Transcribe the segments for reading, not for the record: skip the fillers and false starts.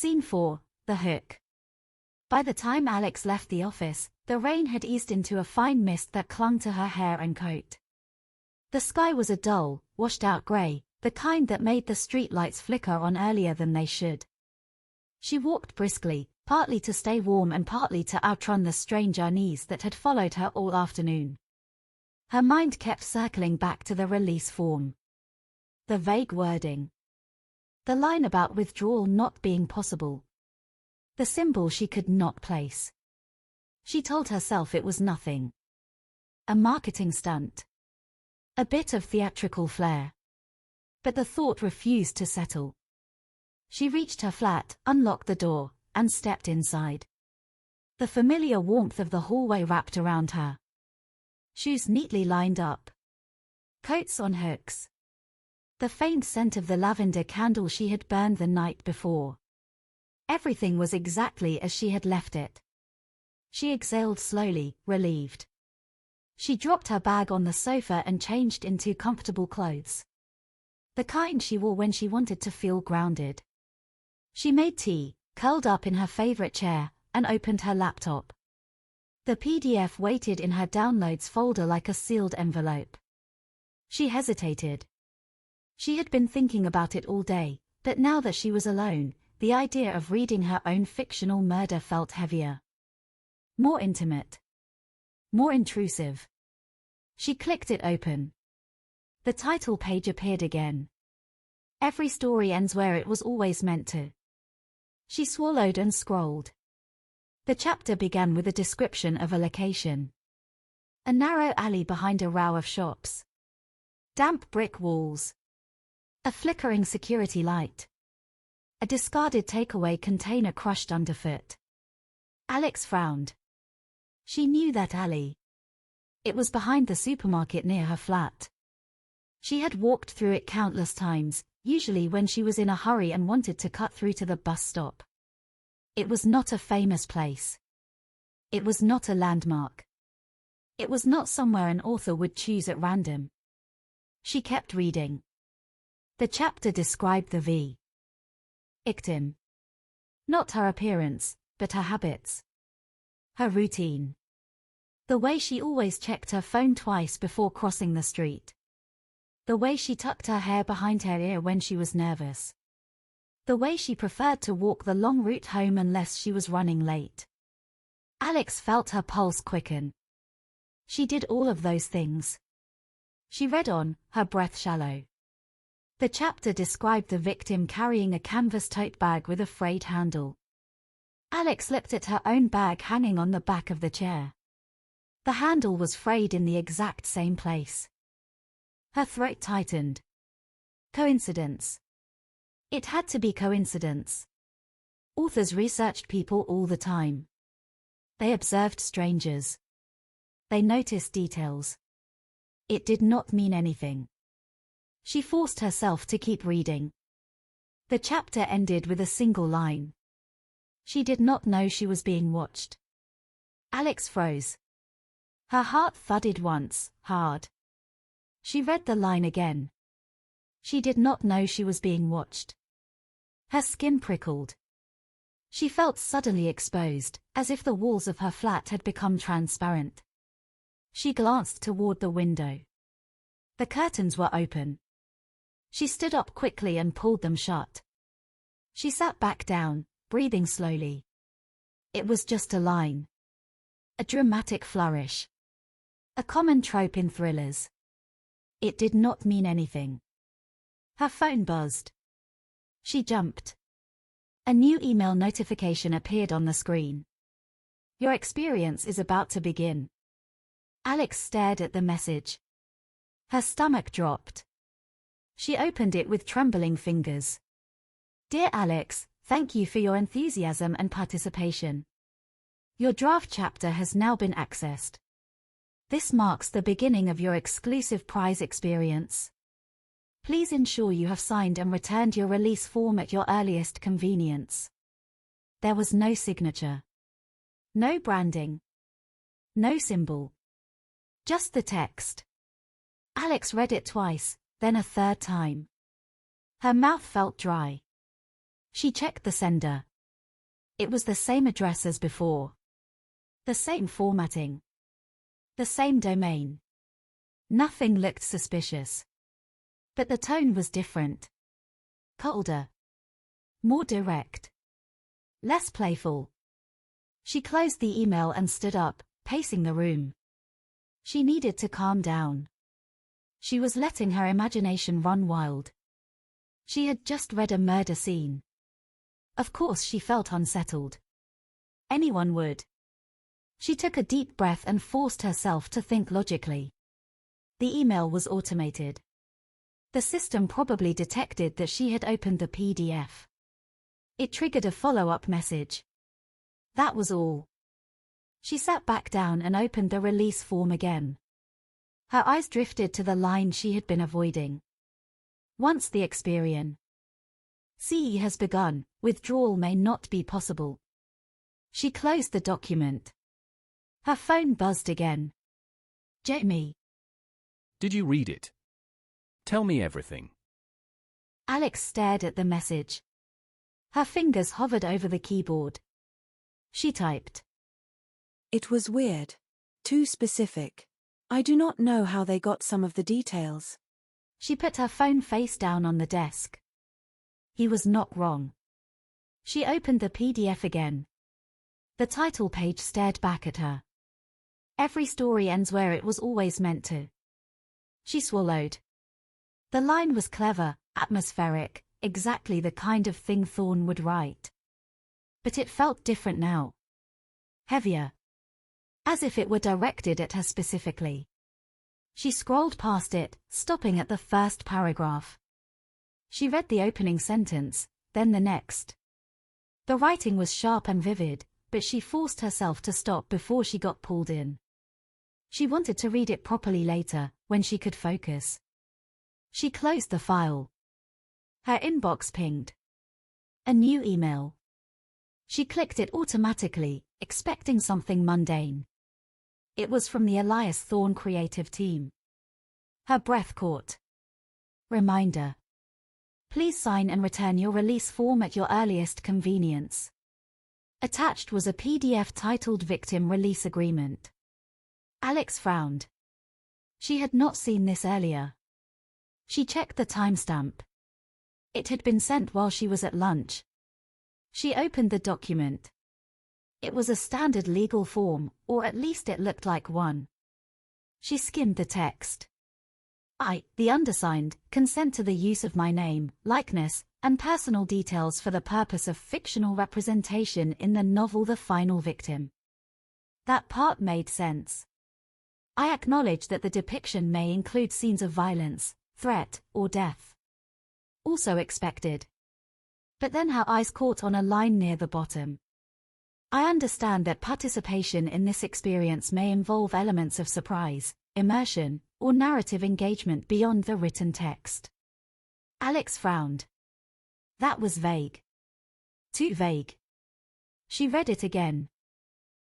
Scene 4, The Hook. By the time Alex left the office, the rain had eased into a fine mist that clung to her hair and coat. The sky was a dull, washed-out grey, the kind that made the street lights flicker on earlier than they should. She walked briskly, partly to stay warm and partly to outrun the strange unease that had followed her all afternoon. Her mind kept circling back to the release form. The vague wording. The line about withdrawal not being possible. The symbol she could not place. She told herself it was nothing. A marketing stunt. A bit of theatrical flair. But the thought refused to settle. She reached her flat, unlocked the door, and stepped inside. The familiar warmth of the hallway wrapped around her. Shoes neatly lined up. Coats on hooks. The faint scent of the lavender candle she had burned the night before. Everything was exactly as she had left it. She exhaled slowly, relieved. She dropped her bag on the sofa and changed into comfortable clothes. The kind she wore when she wanted to feel grounded. She made tea, curled up in her favorite chair, and opened her laptop. The PDF waited in her downloads folder like a sealed envelope. She hesitated. She had been thinking about it all day, but now that she was alone, the idea of reading her own fictional murder felt heavier. More intimate. More intrusive. She clicked it open. The title page appeared again. Every story ends where it was always meant to. She swallowed and scrolled. The chapter began with a description of a location. A narrow alley behind a row of shops. Damp brick walls. A flickering security light. A discarded takeaway container crushed underfoot. Alex frowned. She knew that alley. It was behind the supermarket near her flat. She had walked through it countless times, usually when she was in a hurry and wanted to cut through to the bus stop. It was not a famous place. It was not a landmark. It was not somewhere an author would choose at random. She kept reading. The chapter described the victim. Not her appearance, but her habits. Her routine. The way she always checked her phone twice before crossing the street. The way she tucked her hair behind her ear when she was nervous. The way she preferred to walk the long route home unless she was running late. Alex felt her pulse quicken. She did all of those things. She read on, her breath shallow. The chapter described the victim carrying a canvas tote bag with a frayed handle. Alex looked at her own bag hanging on the back of the chair. The handle was frayed in the exact same place. Her throat tightened. Coincidence. It had to be coincidence. Authors researched people all the time. They observed strangers. They noticed details. It did not mean anything. She forced herself to keep reading. The chapter ended with a single line. She did not know she was being watched. Alex froze. Her heart thudded once, hard. She read the line again. She did not know she was being watched. Her skin prickled. She felt suddenly exposed, as if the walls of her flat had become transparent. She glanced toward the window. The curtains were open. She stood up quickly and pulled them shut. She sat back down, breathing slowly. It was just a line. A dramatic flourish. A common trope in thrillers. It did not mean anything. Her phone buzzed. She jumped. A new email notification appeared on the screen. Your experience is about to begin. Alex stared at the message. Her stomach dropped. She opened it with trembling fingers. Dear Alex, thank you for your enthusiasm and participation. Your draft chapter has now been accessed. This marks the beginning of your exclusive prize experience. Please ensure you have signed and returned your release form at your earliest convenience. There was no signature. No branding. No symbol. Just the text. Alex read it twice, then a third time. Her mouth felt dry. She checked the sender, It was the same address as before. The same formatting. The same domain. Nothing looked suspicious. But the tone was different. Colder. More direct. Less playful. She closed the email and stood up, pacing the room. She needed to calm down. She was letting her imagination run wild. She had just read a murder scene. Of course she felt unsettled. Anyone would. She took a deep breath and forced herself to think logically. The email was automated. The system probably detected that she had opened the PDF. It triggered a follow-up message. That was all. She sat back down and opened the release form again. Her eyes drifted to the line she had been avoiding. Once the experience CE has begun, withdrawal may not be possible. She closed the document. Her phone buzzed again. Jamie. Did you read it? Tell me everything. Alex stared at the message. Her fingers hovered over the keyboard. She typed. It was weird. Too specific. I do not know how they got some of the details. She put her phone face down on the desk. He was not wrong. She opened the PDF again. The title page stared back at her. Every story ends where it was always meant to. She swallowed. The line was clever, atmospheric, exactly the kind of thing Thorne would write. But it felt different now. Heavier. As if it were directed at her specifically. She scrolled past it, stopping at the first paragraph. She read the opening sentence, then the next. The writing was sharp and vivid, but she forced herself to stop before she got pulled in. She wanted to read it properly later, when she could focus. She closed the file. Her inbox pinged. A new email. She clicked it automatically, expecting something mundane. It was from the Elias Thorne creative team. Her breath caught. Reminder. Please sign and return your release form at your earliest convenience. Attached was a PDF titled Victim Release Agreement. Alex frowned. She had not seen this earlier. She checked the timestamp. It had been sent while she was at lunch. She opened the document. It was a standard legal form, or at least it looked like one. She skimmed the text. I, the undersigned, consent to the use of my name, likeness, and personal details for the purpose of fictional representation in the novel The Final Victim. That part made sense. I acknowledge that the depiction may include scenes of violence, threat, or death. Also expected. But then her eyes caught on a line near the bottom. I understand that participation in this experience may involve elements of surprise, immersion, or narrative engagement beyond the written text. Alex frowned. That was vague. Too vague. She read it again.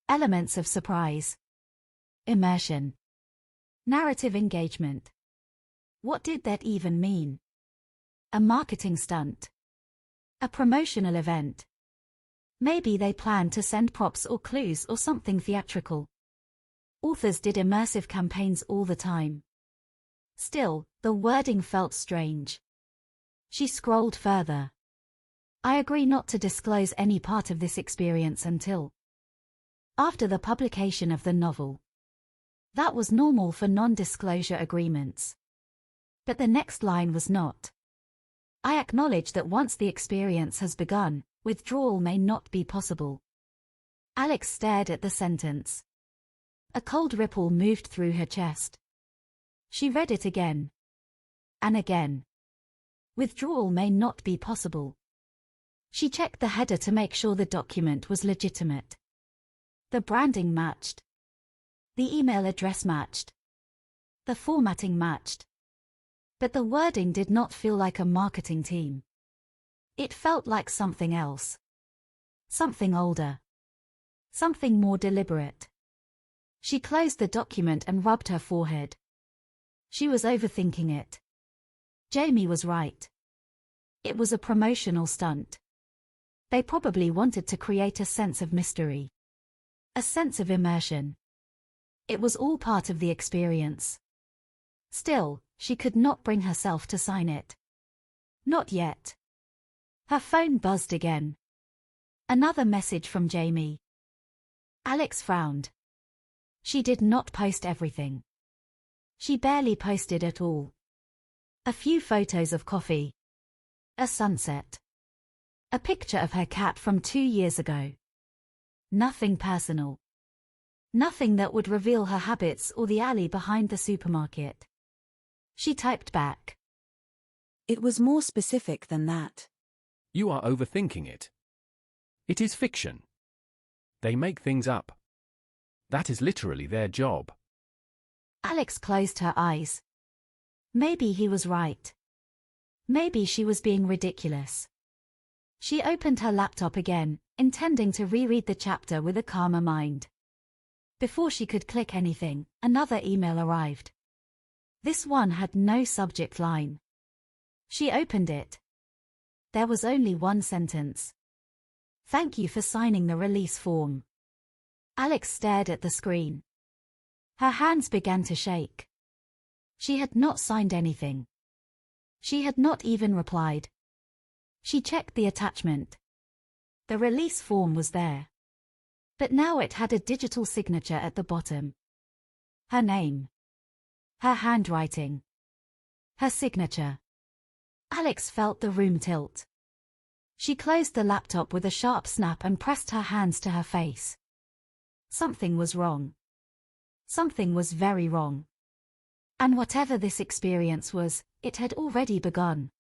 Elements of surprise. Immersion. Narrative engagement. What did that even mean? A marketing stunt. A promotional event. Maybe they planned to send props or clues or something theatrical. Authors did immersive campaigns all the time. Still, the wording felt strange. She scrolled further. I agree not to disclose any part of this experience until after the publication of the novel. That was normal for non-disclosure agreements. But the next line was not. I acknowledge that once the experience has begun, withdrawal may not be possible. Alex stared at the sentence. A cold ripple moved through her chest. She read it again. And again. Withdrawal may not be possible. She checked the header to make sure the document was legitimate. The branding matched. The email address matched. The formatting matched. But the wording did not feel like a marketing team. It felt like something else. Something older. Something more deliberate. She closed the document and rubbed her forehead. She was overthinking it. Jamie was right. It was a promotional stunt. They probably wanted to create a sense of mystery. A sense of immersion. It was all part of the experience. Still, she could not bring herself to sign it. Not yet. Her phone buzzed again. Another message from Jamie. Alex frowned. She did not post everything. She barely posted at all. A few photos of coffee. A sunset. A picture of her cat from 2 years ago. Nothing personal. Nothing that would reveal her habits or the alley behind the supermarket. She typed back. It was more specific than that. You are overthinking it. It is fiction. They make things up. That is literally their job. Alex closed her eyes. Maybe he was right. Maybe she was being ridiculous. She opened her laptop again, intending to reread the chapter with a calmer mind. Before she could click anything, another email arrived. This one had no subject line. She opened it. There was only one sentence. Thank you for signing the release form. Alex stared at the screen. Her hands began to shake. She had not signed anything. She had not even replied. She checked the attachment. The release form was there. But now it had a digital signature at the bottom. Her name. Her handwriting. Her signature. Alex felt the room tilt. She closed the laptop with a sharp snap and pressed her hands to her face. Something was wrong. Something was very wrong. And whatever this experience was, it had already begun.